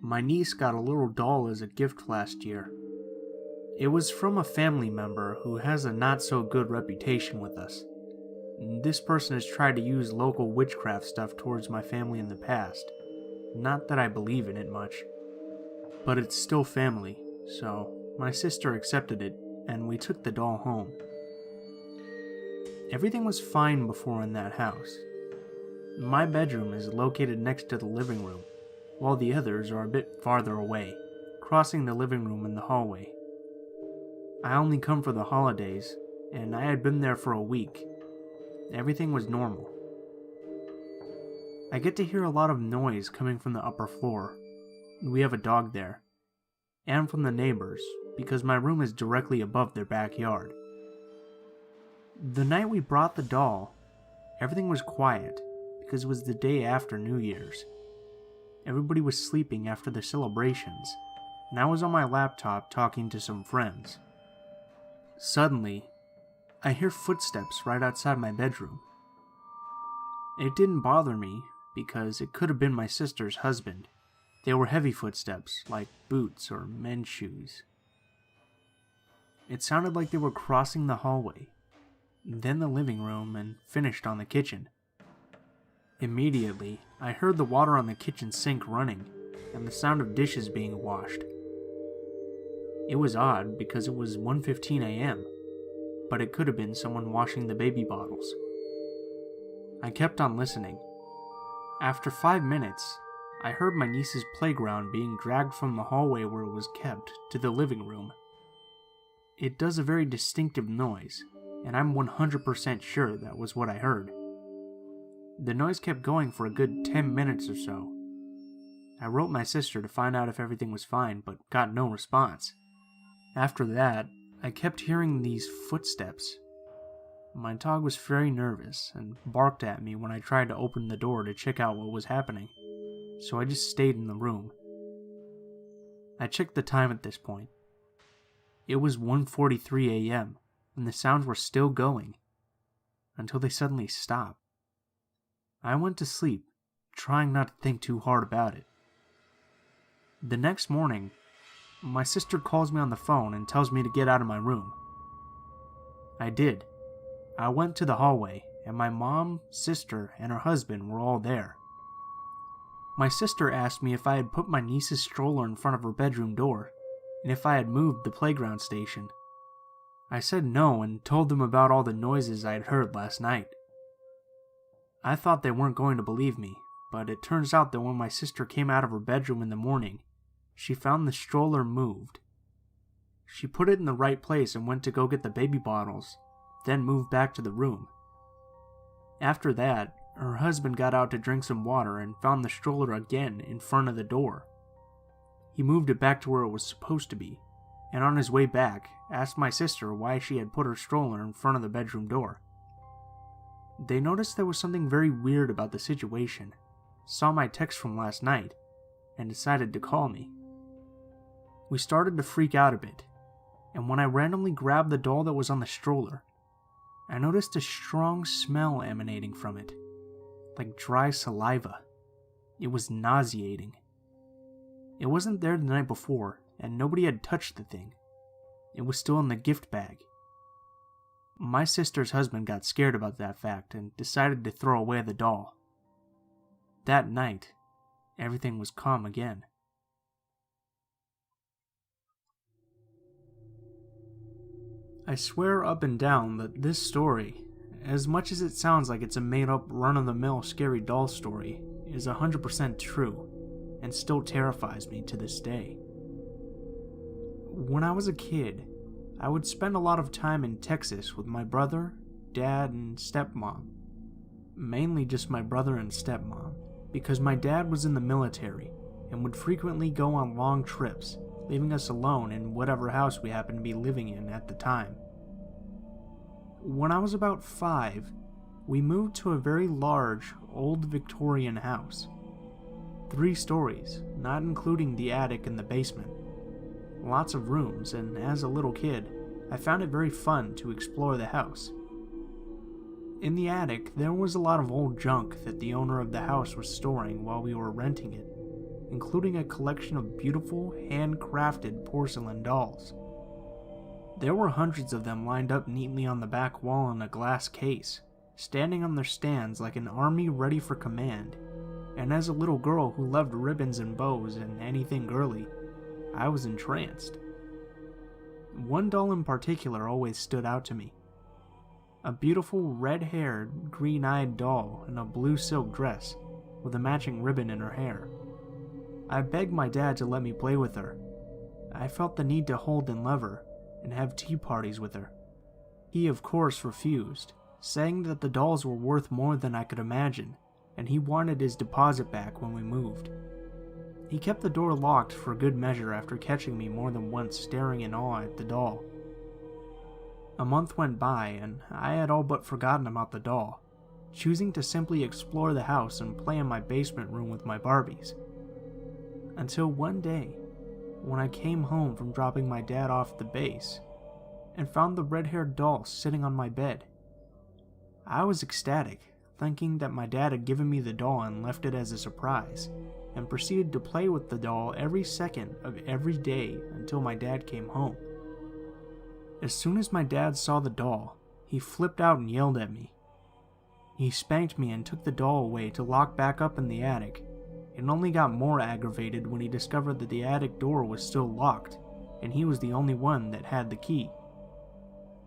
My niece got a little doll as a gift last year. It was from a family member who has a not-so-good reputation with us. This person has tried to use local witchcraft stuff towards my family in the past. Not that I believe in it much. But it's still family, so my sister accepted it, and we took the doll home. Everything was fine before in that house. My bedroom is located next to the living room, while the others are a bit farther away, crossing the living room and the hallway. I only come for the holidays, and I had been there for a week. Everything was normal. I get to hear a lot of noise coming from the upper floor. We have a dog there. And from the neighbors, because my room is directly above their backyard. The night we brought the doll, everything was quiet, because it was the day after New Year's. Everybody was sleeping after the celebrations, and I was on my laptop talking to some friends. Suddenly, I hear footsteps right outside my bedroom. It didn't bother me, because it could have been my sister's husband. They were heavy footsteps, like boots or men's shoes. It sounded like they were crossing the hallway, then the living room, and finished on the kitchen. Immediately, I heard the water on the kitchen sink running, and the sound of dishes being washed. It was odd because it was 1:15 a.m., but it could have been someone washing the baby bottles. I kept on listening. After 5 minutes, I heard my niece's playground being dragged from the hallway where it was kept to the living room. It does a very distinctive noise, and I'm 100% sure that was what I heard. The noise kept going for a good 10 minutes or so. I wrote my sister to find out if everything was fine, but got no response. After that, I kept hearing these footsteps. My dog was very nervous and barked at me when I tried to open the door to check out what was happening, so I just stayed in the room. I checked the time at this point. It was 1:43 a.m., and the sounds were still going, until they suddenly stopped. I went to sleep, trying not to think too hard about it. The next morning, my sister calls me on the phone and tells me to get out of my room. I did. I went to the hallway, and my mom, sister, and her husband were all there. My sister asked me if I had put my niece's stroller in front of her bedroom door, and if I had moved the playground station. I said no and told them about all the noises I had heard last night. I thought they weren't going to believe me, but it turns out that when my sister came out of her bedroom in the morning, she found the stroller moved. She put it in the right place and went to go get the baby bottles, then moved back to the room. After that, her husband got out to drink some water and found the stroller again in front of the door. He moved it back to where it was supposed to be, and on his way back, asked my sister why she had put her stroller in front of the bedroom door. They noticed there was something very weird about the situation, saw my text from last night, and decided to call me. We started to freak out a bit, and when I randomly grabbed the doll that was on the stroller, I noticed a strong smell emanating from it, like dry saliva. It was nauseating. It wasn't there the night before, and nobody had touched the thing. It was still in the gift bag. My sister's husband got scared about that fact and decided to throw away the doll. That night, everything was calm again. I swear up and down that this story, as much as it sounds like it's a made-up run-of-the-mill scary doll story, is 100% true, and still terrifies me to this day. When I was a kid, I would spend a lot of time in Texas with my brother, dad, and stepmom. Mainly just my brother and stepmom, because my dad was in the military and would frequently go on long trips, leaving us alone in whatever house we happened to be living in at the time. When I was about 5, we moved to a very large, old Victorian house. 3 stories, not including the attic and the basement. Lots of rooms, and as a little kid, I found it very fun to explore the house. In the attic, there was a lot of old junk that the owner of the house was storing while we were renting it. including a collection of beautiful, handcrafted porcelain dolls. There were hundreds of them lined up neatly on the back wall in a glass case, standing on their stands like an army ready for command, and as a little girl who loved ribbons and bows and anything girly, I was entranced. One doll in particular always stood out to me. A beautiful red-haired, green-eyed doll in a blue silk dress with a matching ribbon in her hair. I begged my dad to let me play with her. I felt the need to hold and love her and have tea parties with her. He of course refused, saying that the dolls were worth more than I could imagine, and he wanted his deposit back when we moved. He kept the door locked for good measure after catching me more than once staring in awe at the doll. A month went by, and I had all but forgotten about the doll, choosing to simply explore the house and play in my basement room with my Barbies. Until one day, when I came home from dropping my dad off at the base, and found the red-haired doll sitting on my bed. I was ecstatic, thinking that my dad had given me the doll and left it as a surprise, and proceeded to play with the doll every second of every day until my dad came home. As soon as my dad saw the doll, he flipped out and yelled at me. He spanked me and took the doll away to lock back up in the attic, and only got more aggravated when he discovered that the attic door was still locked, and he was the only one that had the key.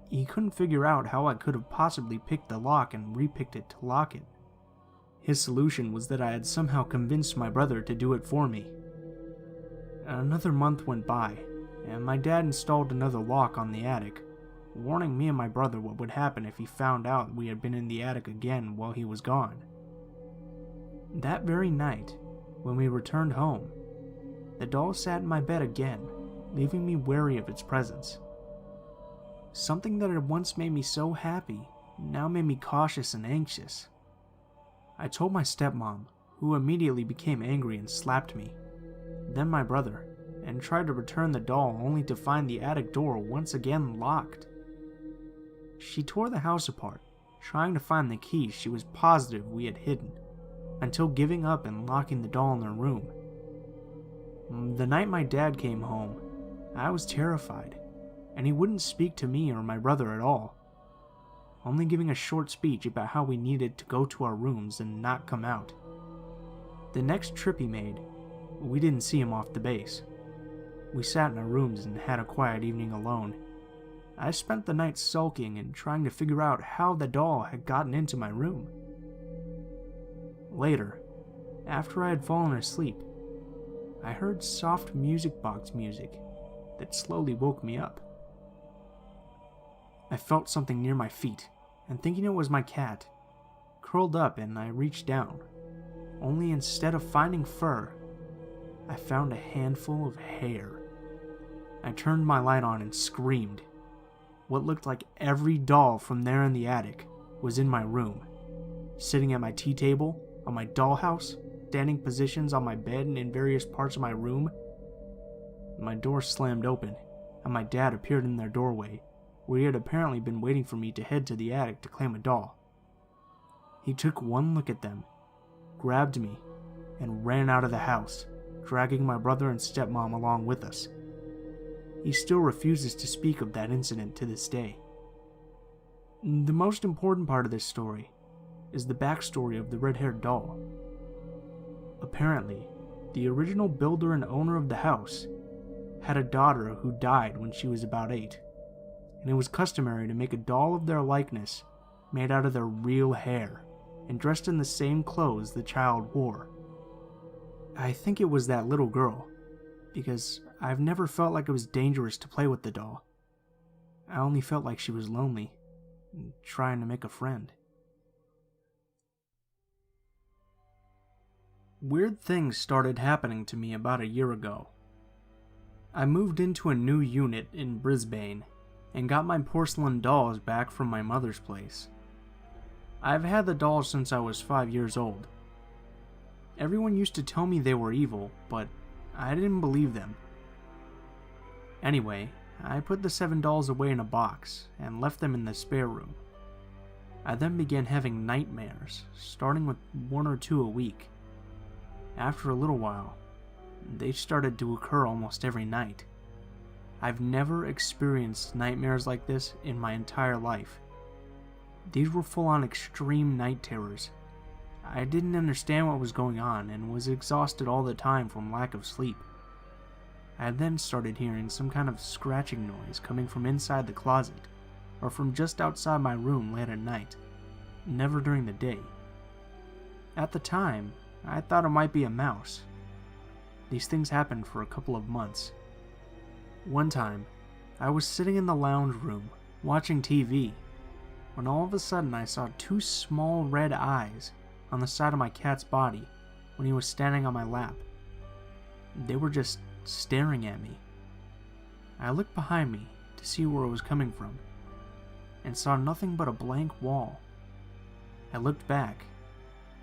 He couldn't figure out how I could have possibly picked the lock and repicked it to lock it. His solution was that I had somehow convinced my brother to do it for me. Another month went by, and my dad installed another lock on the attic, warning me and my brother what would happen if he found out we had been in the attic again while he was gone. That very night, when we returned home, the doll sat in my bed again, leaving me wary of its presence. Something that had once made me so happy now made me cautious and anxious. I told my stepmom, who immediately became angry and slapped me, then my brother, and tried to return the doll only to find the attic door once again locked. She tore the house apart, trying to find the key she was positive we had hidden, until giving up and locking the doll in her room. The night my dad came home, I was terrified, and he wouldn't speak to me or my brother at all, only giving a short speech about how we needed to go to our rooms and not come out. The next trip he made, we didn't see him off the base. We sat in our rooms and had a quiet evening alone. I spent the night sulking and trying to figure out how the doll had gotten into my room. Later, after I had fallen asleep, I heard soft music box music that slowly woke me up. I felt something near my feet, and thinking it was my cat, curled up and I reached down, only instead of finding fur, I found a handful of hair. I turned my light on and screamed. What looked like every doll from there in the attic was in my room, sitting at my tea table, on my dollhouse, standing positions on my bed and in various parts of my room. My door slammed open, and my dad appeared in their doorway, where he had apparently been waiting for me to head to the attic to claim a doll. He took one look at them, grabbed me, and ran out of the house, dragging my brother and stepmom along with us. He still refuses to speak of that incident to this day. The most important part of this story is the backstory of the red-haired doll. Apparently, the original builder and owner of the house had a daughter who died when she was about 8, and it was customary to make a doll of their likeness made out of their real hair and dressed in the same clothes the child wore. I think it was that little girl, because I've never felt like it was dangerous to play with the doll. I only felt like she was lonely, and trying to make a friend. Weird things started happening to me about a year ago. I moved into a new unit in Brisbane and got my porcelain dolls back from my mother's place. I've had the dolls since I was 5 years old. Everyone used to tell me they were evil, but I didn't believe them. Anyway, I put the 7 dolls away in a box and left them in the spare room. I then began having nightmares, starting with 1 or 2 a week. After a little while, They started to occur almost every night. I've never experienced nightmares like this in my entire life. These were full-on extreme night terrors. I didn't understand what was going on and was exhausted all the time from lack of sleep. I then started hearing some kind of scratching noise coming from inside the closet or from just outside my room late at night, never during the day. At the time, I thought it might be a mouse. These things happened for a couple of months. One time, I was sitting in the lounge room watching TV when all of a sudden I saw two small red eyes on the side of my cat's body when he was standing on my lap. They were just staring at me. I looked behind me to see where it was coming from and saw nothing but a blank wall. I looked back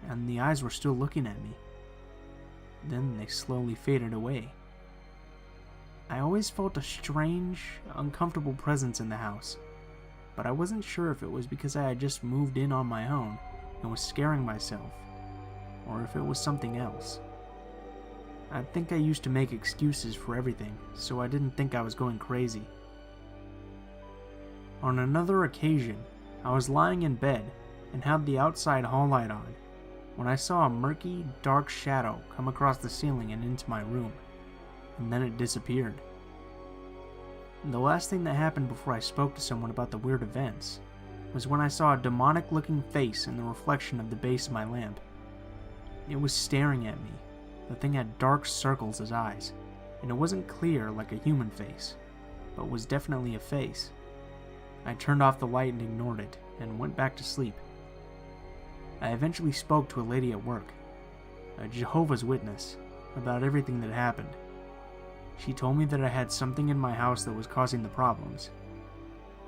and the eyes were still looking at me. Then they slowly faded away. I always felt a strange, uncomfortable presence in the house, but I wasn't sure if it was because I had just moved in on my own and was scaring myself, or if it was something else. I think I used to make excuses for everything, so I didn't think I was going crazy. On another occasion, I was lying in bed and had the outside hall light on when I saw a murky, dark shadow come across the ceiling and into my room, and then it disappeared. The last thing that happened before I spoke to someone about the weird events was when I saw a demonic-looking face in the reflection of the base of my lamp. It was staring at me. The thing had dark circles as eyes, and it wasn't clear like a human face, but was definitely a face. I turned off the light and ignored it, and went back to sleep. I eventually spoke to a lady at work, a Jehovah's Witness, about everything that happened. She told me that I had something in my house that was causing the problems.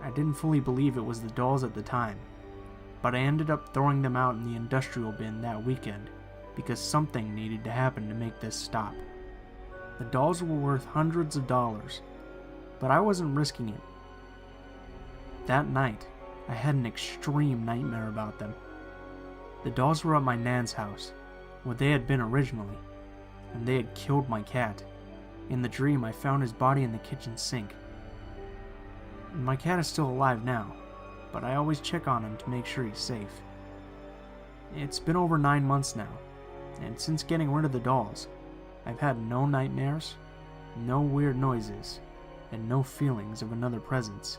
I didn't fully believe it was the dolls at the time, but I ended up throwing them out in the industrial bin that weekend because something needed to happen to make this stop. The dolls were worth hundreds of dollars, but I wasn't risking it. That night, I had an extreme nightmare about them. The dolls were at my nan's house, where they had been originally, and they had killed my cat. In the dream, I found his body in the kitchen sink. My cat is still alive now, but I always check on him to make sure he's safe. It's been over 9 months now, and since getting rid of the dolls, I've had no nightmares, no weird noises, and no feelings of another presence.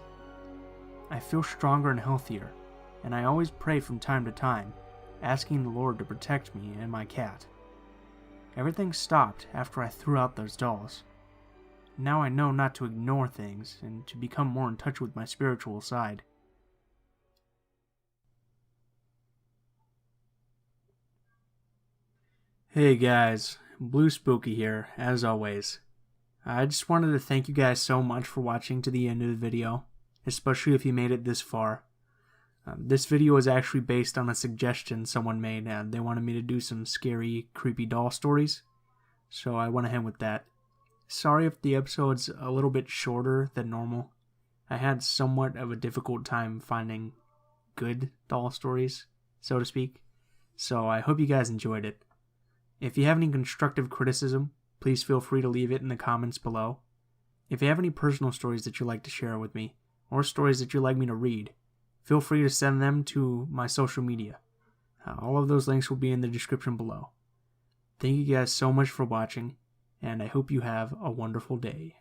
I feel stronger and healthier, and I always pray from time to time, asking the Lord to protect me and my cat. Everything stopped after I threw out those dolls. Now I know not to ignore things and to become more in touch with my spiritual side. Hey guys, Blue Spooky here, as always. I just wanted to thank you guys so much for watching to the end of the video, especially if you made it this far. This video is actually based on a suggestion someone made, and they wanted me to do some scary, creepy doll stories, so I went ahead with that. Sorry if the episode's a little bit shorter than normal. I had somewhat of a difficult time finding good doll stories, so to speak, so I hope you guys enjoyed it. If you have any constructive criticism, please feel free to leave it in the comments below. If you have any personal stories that you'd like to share with me, or stories that you'd like me to read, feel free to send them to my social media. All of those links will be in the description below. Thank you guys so much for watching, and I hope you have a wonderful day.